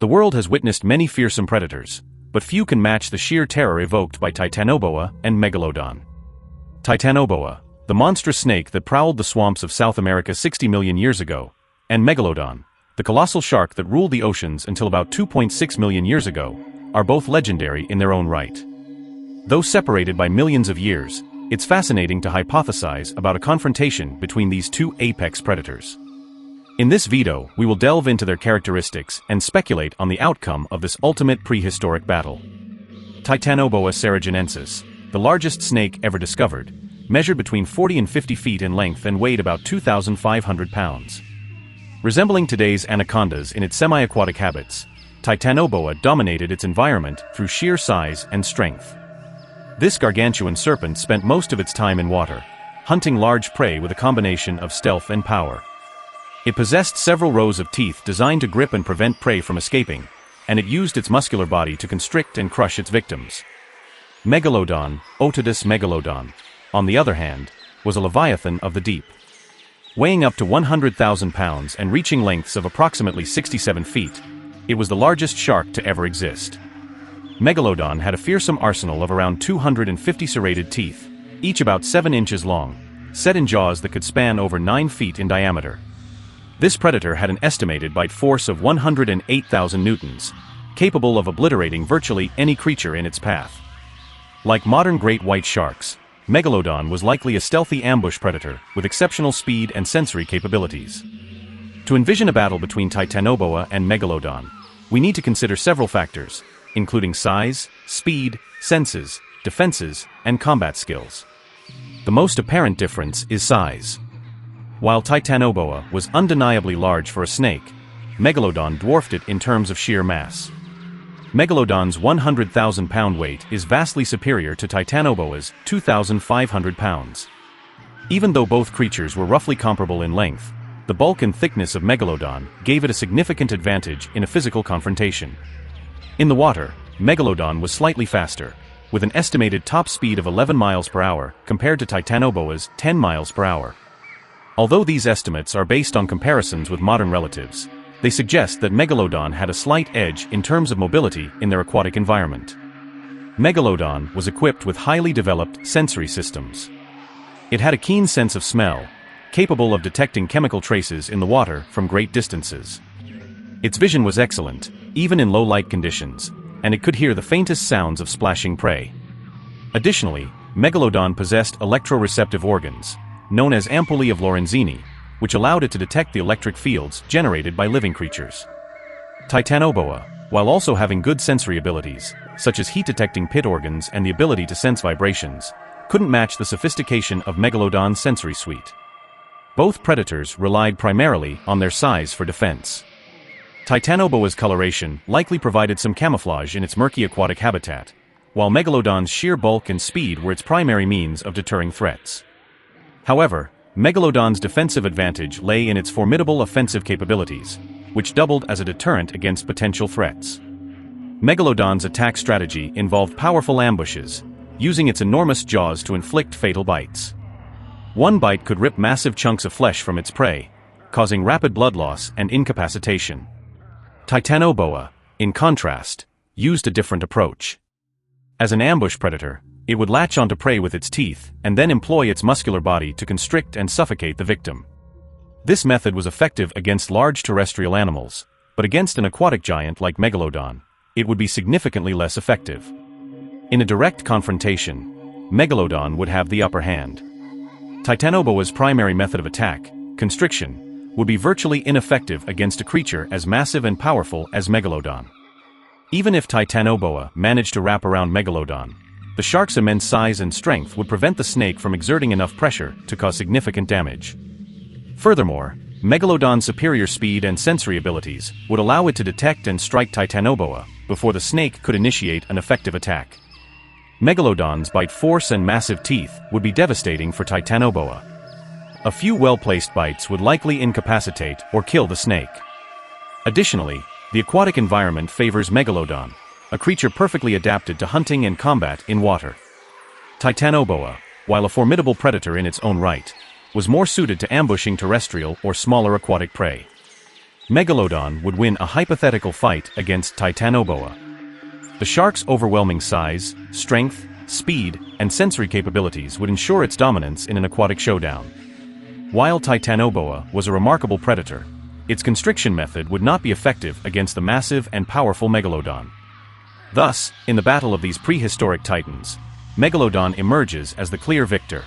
The world has witnessed many fearsome predators, but few can match the sheer terror evoked by Titanoboa and Megalodon. Titanoboa, the monstrous snake that prowled the swamps of South America 60 million years ago, and Megalodon, the colossal shark that ruled the oceans until about 2.6 million years ago, are both legendary in their own right. Though separated by millions of years, it's fascinating to hypothesize about a confrontation between these two apex predators. In this video, we will delve into their characteristics and speculate on the outcome of this ultimate prehistoric battle. Titanoboa cerriginensis, the largest snake ever discovered, measured between 40 and 50 feet in length and weighed about 2,500 pounds. Resembling today's anacondas in its semi-aquatic habits, Titanoboa dominated its environment through sheer size and strength. This gargantuan serpent spent most of its time in water, hunting large prey with a combination of stealth and power. It possessed several rows of teeth designed to grip and prevent prey from escaping, and it used its muscular body to constrict and crush its victims. Megalodon, Otodus megalodon, on the other hand, was a leviathan of the deep. Weighing up to 100,000 pounds and reaching lengths of approximately 67 feet, it was the largest shark to ever exist. Megalodon had a fearsome arsenal of around 250 serrated teeth, each about 7 inches long, set in jaws that could span over 9 feet in diameter. This predator had an estimated bite force of 108,000 newtons, capable of obliterating virtually any creature in its path. Like modern great white sharks, Megalodon was likely a stealthy ambush predator with exceptional speed and sensory capabilities. To envision a battle between Titanoboa and Megalodon, we need to consider several factors, including size, speed, senses, defenses, and combat skills. The most apparent difference is size. While Titanoboa was undeniably large for a snake, Megalodon dwarfed it in terms of sheer mass. Megalodon's 100,000-pound weight is vastly superior to Titanoboa's 2,500 pounds. Even though both creatures were roughly comparable in length, the bulk and thickness of Megalodon gave it a significant advantage in a physical confrontation. In the water, Megalodon was slightly faster, with an estimated top speed of 11 miles per hour compared to Titanoboa's 10 miles per hour. Although these estimates are based on comparisons with modern relatives, they suggest that Megalodon had a slight edge in terms of mobility in their aquatic environment. Megalodon was equipped with highly developed sensory systems. It had a keen sense of smell, capable of detecting chemical traces in the water from great distances. Its vision was excellent, even in low-light conditions, and it could hear the faintest sounds of splashing prey. Additionally, Megalodon possessed electroreceptive organs, known as ampullae of Lorenzini, which allowed it to detect the electric fields generated by living creatures. Titanoboa, while also having good sensory abilities, such as heat-detecting pit organs and the ability to sense vibrations, couldn't match the sophistication of Megalodon's sensory suite. Both predators relied primarily on their size for defense. Titanoboa's coloration likely provided some camouflage in its murky aquatic habitat, while Megalodon's sheer bulk and speed were its primary means of deterring threats. However, Megalodon's defensive advantage lay in its formidable offensive capabilities, which doubled as a deterrent against potential threats. Megalodon's attack strategy involved powerful ambushes, using its enormous jaws to inflict fatal bites. One bite could rip massive chunks of flesh from its prey, causing rapid blood loss and incapacitation. Titanoboa, in contrast, used a different approach. As an ambush predator, it would latch onto prey with its teeth and then employ its muscular body to constrict and suffocate the victim. This method was effective against large terrestrial animals, but against an aquatic giant like Megalodon, it would be significantly less effective. In a direct confrontation, Megalodon would have the upper hand. Titanoboa's primary method of attack, constriction, would be virtually ineffective against a creature as massive and powerful as Megalodon. Even if Titanoboa managed to wrap around Megalodon, the shark's immense size and strength would prevent the snake from exerting enough pressure to cause significant damage. Furthermore, Megalodon's superior speed and sensory abilities would allow it to detect and strike Titanoboa before the snake could initiate an effective attack. Megalodon's bite force and massive teeth would be devastating for Titanoboa. A few well-placed bites would likely incapacitate or kill the snake. Additionally, the aquatic environment favors Megalodon, a creature perfectly adapted to hunting and combat in water. Titanoboa, while a formidable predator in its own right, was more suited to ambushing terrestrial or smaller aquatic prey. Megalodon would win a hypothetical fight against Titanoboa. The shark's overwhelming size, strength, speed, and sensory capabilities would ensure its dominance in an aquatic showdown. While Titanoboa was a remarkable predator, its constriction method would not be effective against the massive and powerful Megalodon. Thus, in the battle of these prehistoric titans, Megalodon emerges as the clear victor.